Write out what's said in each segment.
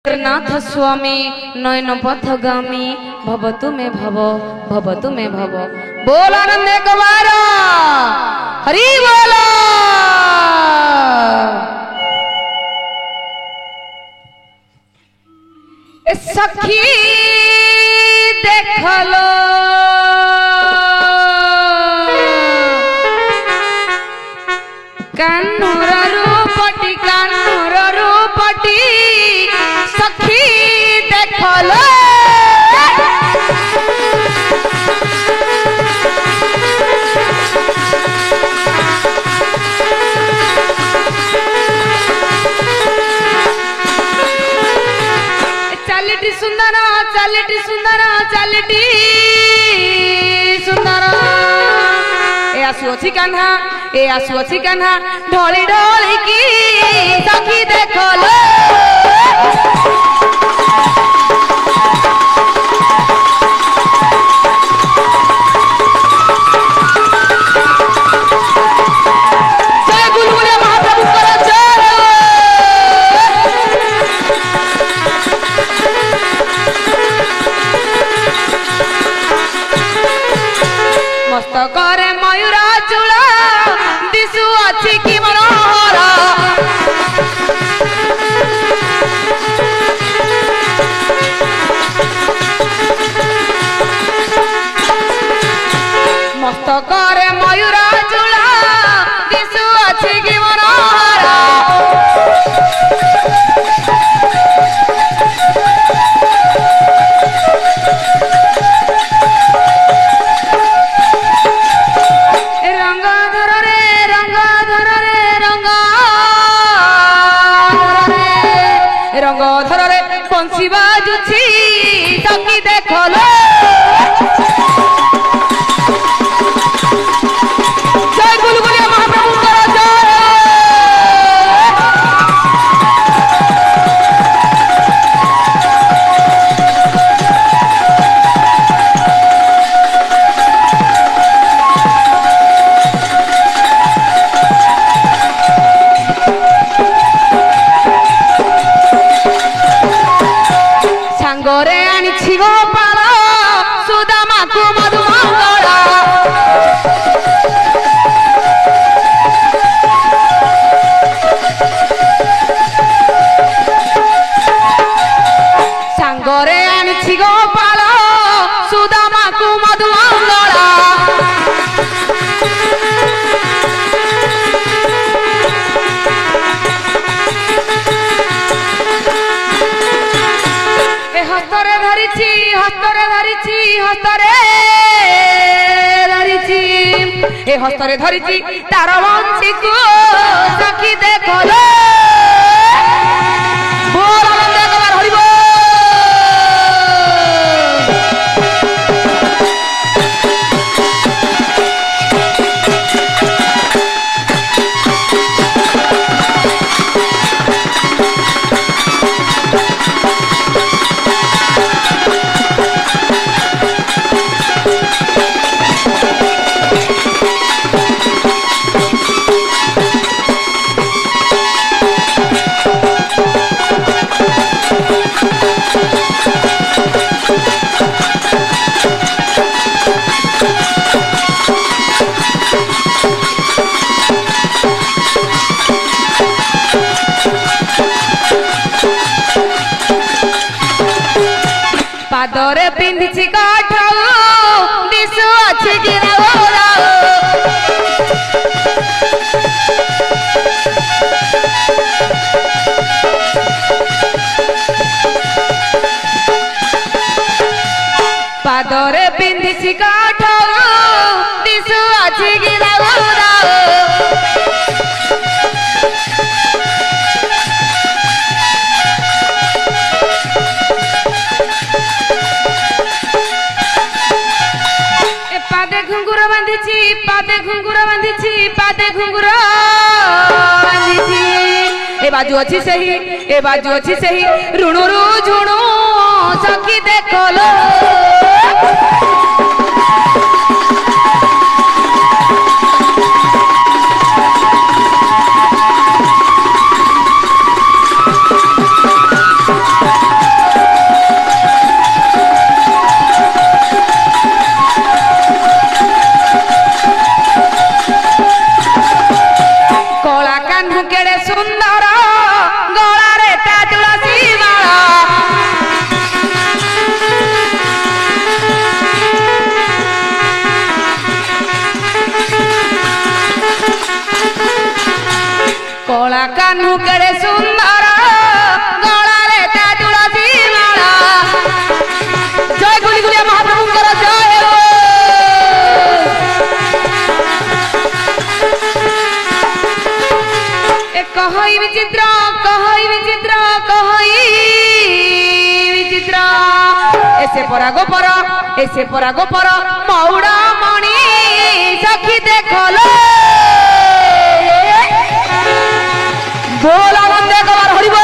नाथ स्वामी नयन पथगामी भव तुमे भव भव तुमे भव। बोल आनंद एक बार हरि बोल। सखी देखलो कान्हूर रूपटी कान्हूर रूपटी सखी देखलो चालिटी सुंदर चालिटी सुंदर चालिटी सुंदर ए आसुअछि कान्हा ए आसुअछि कान्हा ढोली ढोली की सखी देखलो मस्तकरे मयूरा चूड़ा दिशु अछि कि मनोहर मस्तकरे मयूरा चूड़ा दिशु अछि कि मनोहर रंगधर बंशी बाजुछि सखी देखलो जय गुलगुलिया महाप्रभुंकर जय। सांगरे आनिछि गोपाल सुदामा को मधुमंगल सांगरे आनिछि गोपाल सुदामा को मधुमंगल हस्तरे धरिछि हस्तरे धरिछि हस्तरे धरिछि ए हस्तरे धरिछि तार बंशी को सखी देखलो बोल आनंद एक बार हरि बोल। पादरे पिंधिछि काठौ दिशु अछि कि राउरा पादरे पिंधिछि काठौ दिशु अछि कि राउरा पादे घुंगुर बांधिछि पादे घुंगुर बांधिछि पादे घुंगुर बांधिछि ए बाजू अछि सही रुणुरु झुणु सखी देखलो विचित्र ऐसे परागो पर मौड़ा मणि सखी देखलो बोल आनंद कबार हरिबो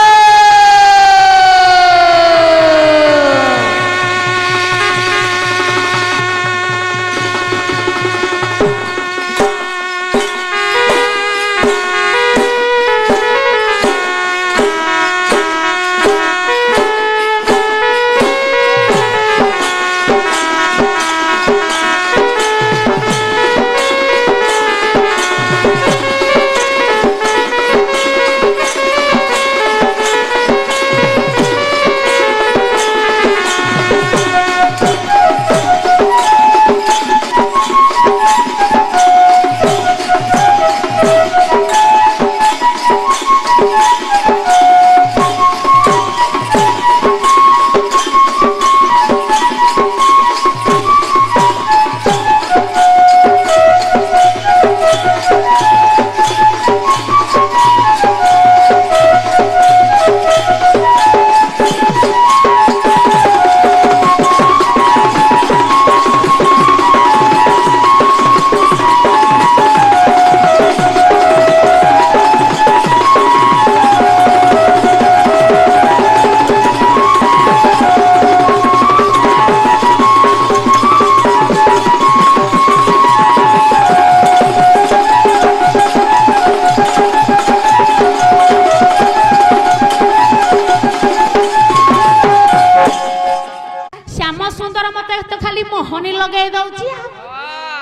मोहनी लगे दउची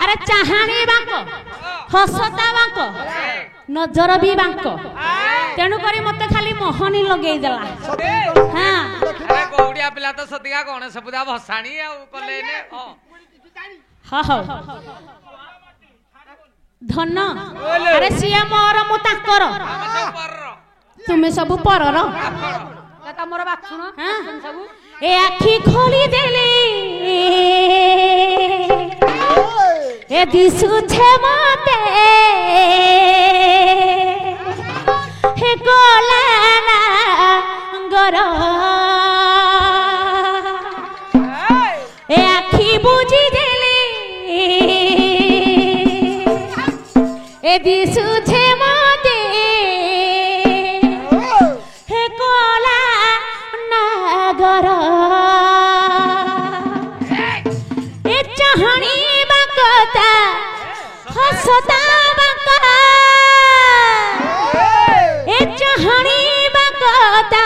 अरे चाहानी बांक हसता बांक नजर भी बांक तेणु करी मते खाली मोहनी लगे देला हां अरे गौड़िया पिला तो सदिया कोन सबुदा भसाणी आ कले ने हा हा धन अरे सिया मोर मु ताकर तुमे सब परर कता मोर बात सुनो हां सब ए आखी खोली देले ए दिसु छे मते हे गोलाना गर ए आखी बुझी देले ए दिसु छे मते हे गोलाना गर ए चाहणी बाकता हसता बाका ए चाहणी बाकता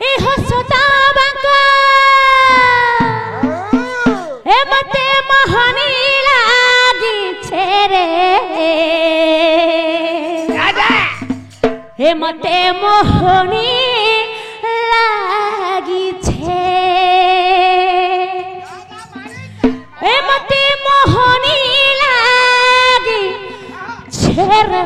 ए हसता बाका ए मते मोहनी लागी छेरे ए मते मोहनी लागी छे ए मते मोहनी लागी छेरे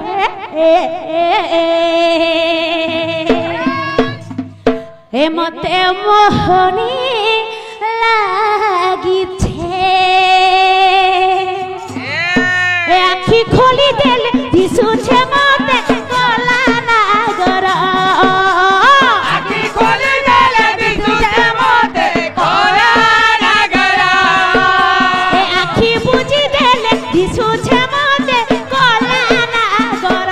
ए मते मोहनी लागी छे ए आखी खोली देले दिसु छे मते गला नागर आखी खोली देले दिसु छे मते गला नागर ए आखी बुझी देले दिसु छे मते गला नागर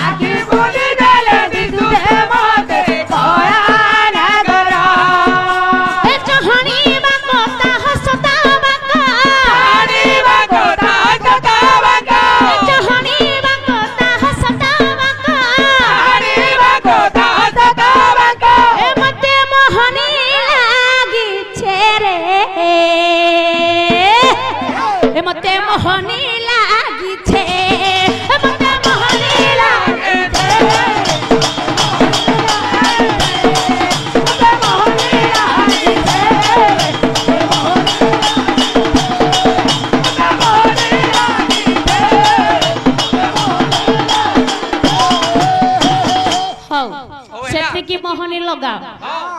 आखी खोली देले दिसु छे मते गला नागर ए चाहणी बाकता हसता बाका चाहणी बाकता हसता बाका चाहणी बाकता हसता बाका चाहणी बाकता हसता बाका ए मते मोहनी लागी छेरे ए मते मोहनी लागी छे ए मते मोहनी लागी छे मते मोहनी लागी छे हौ सेति की मोहनी लगा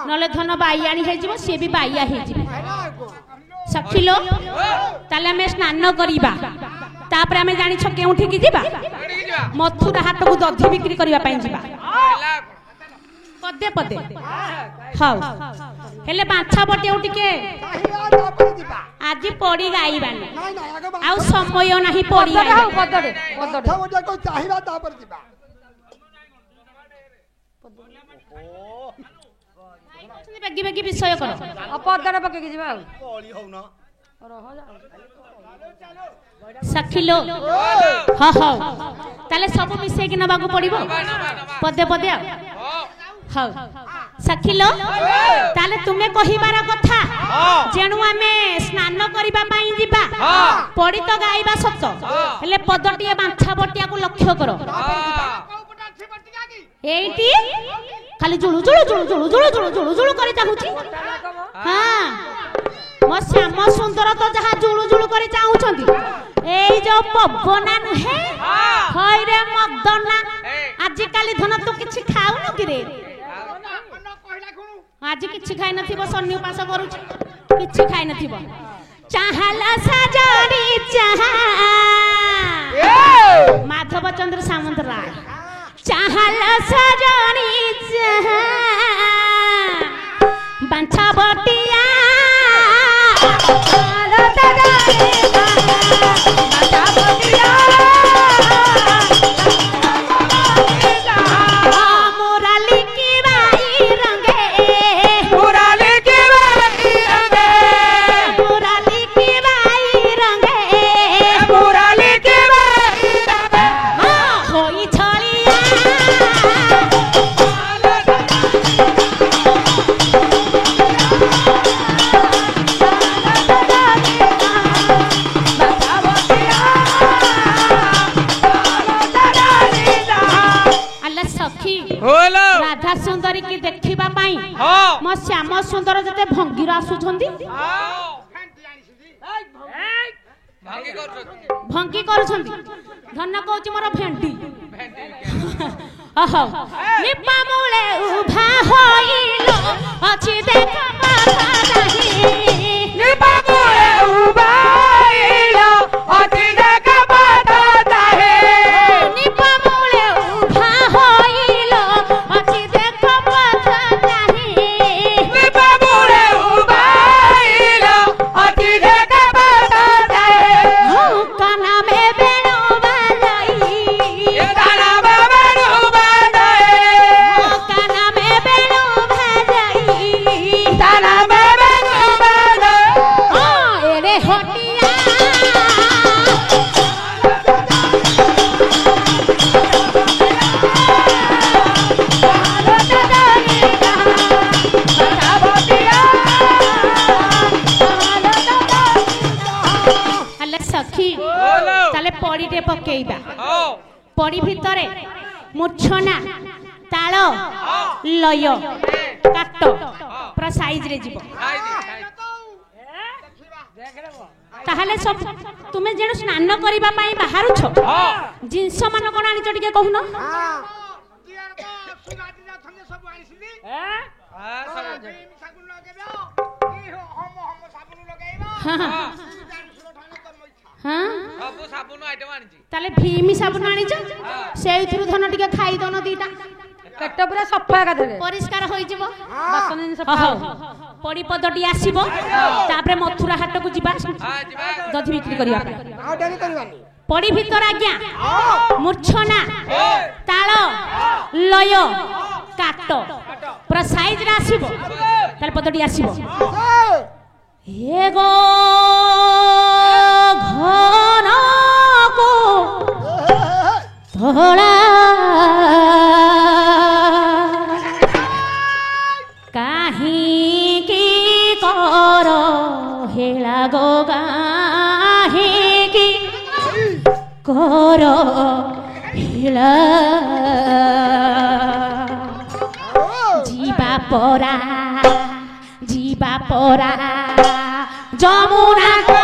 नले धन बाइयाणी हे जिवो से भी बाइया हे जिवो सखिलो ताले हमें स्नान करिबा तापर आमे जानि छ केउठी की जिबा मथुरा हाट को दधी बिक्री करबा पई जिबा पदे पदे हाउ हेले बाछा बटियाउ टिके आज पड़ी गाइबानी आउ समय नाही पड़ी पदडे पदडे को चाहिबा तापर दिबा बेगी बेगी विषय करो पदडे पके की जिबा कोली होना रह जा सखिलो हाँ हाँ ताले सब मिसे कि नबाकू पड़िबो पदे पदे हाँ सखिलो ताले तुमे कहिबार कथा जेनु आमे स्नान करिबा पई जिबा पड़ी तो गाइबा सत हेले पदटिए बांछा बटिया को लक्ष्य करो एइटी खाली जुळु जुळु जुळु जुळु जुळु जुळु जुळु जुळु करि चाहुची हां मो श्याम सुंदर तो जहा जुळु जुळु करि चाहुछंती एई जो पवना नुहे होय रे मगदना आज काली धन तू किछि खाउनु कि रे आज किछि खाइ नथिबो सन्नी उपास करूछि किछि खाइ नथिबो चाहला सजनी चाहा माधव चंद्र सामंत राय चाहला सजनी चाहा बांछा बटिया राधा सुंदरी की देखिबा पाई मो श्याम सुंदर जते भंगीर आसुछंदी भंगी करूछंदी धन्य कहूची मोर भेंडी ओहो निपा मूले उभा होइलो अछि देख पाता नाही निपा मूले उभा होइलो अछि देख पाता नाही निपा मूले उभा होइलो अछि देख पाता नाही निपा मूले उभा होइलो अछि देख पाता नाही हो काना में बेणो बाजाई ए दाना बेणो बाजाई हो काना में बेणो बाजाई दाना बेणो बाजाई हां एरे हटिया हले सखी ताले पड़ीटे पकेइबा पड़ी भितरे मूर्छना ताल लय काट पूरा साइज रे जीव ताहले सब तुमे जेन स्नान करिबा पई बाहरु छ जिंस मान कोन आनी टिके कहून ताले भीमी साबुन आनी छ सेइथुरु धन टिके खाई दन दीटा पेट पूरा सफा का देबे परिष्कार होई जीवो बासन जिन सफा पड़ी पदटी आसीबो तापरे मथुरा हाट को जिबा दधी बिक्री करिया आ डेरी करबानी पड़ी भीतर आज्ञा मूर्छना ताल लय काट पूरा साइज रे आसीबो ताले पदटी आसीबो एगो घन को धोला काहे की कर हेला गो गाहे की कर हेला जीवा परा जमुना को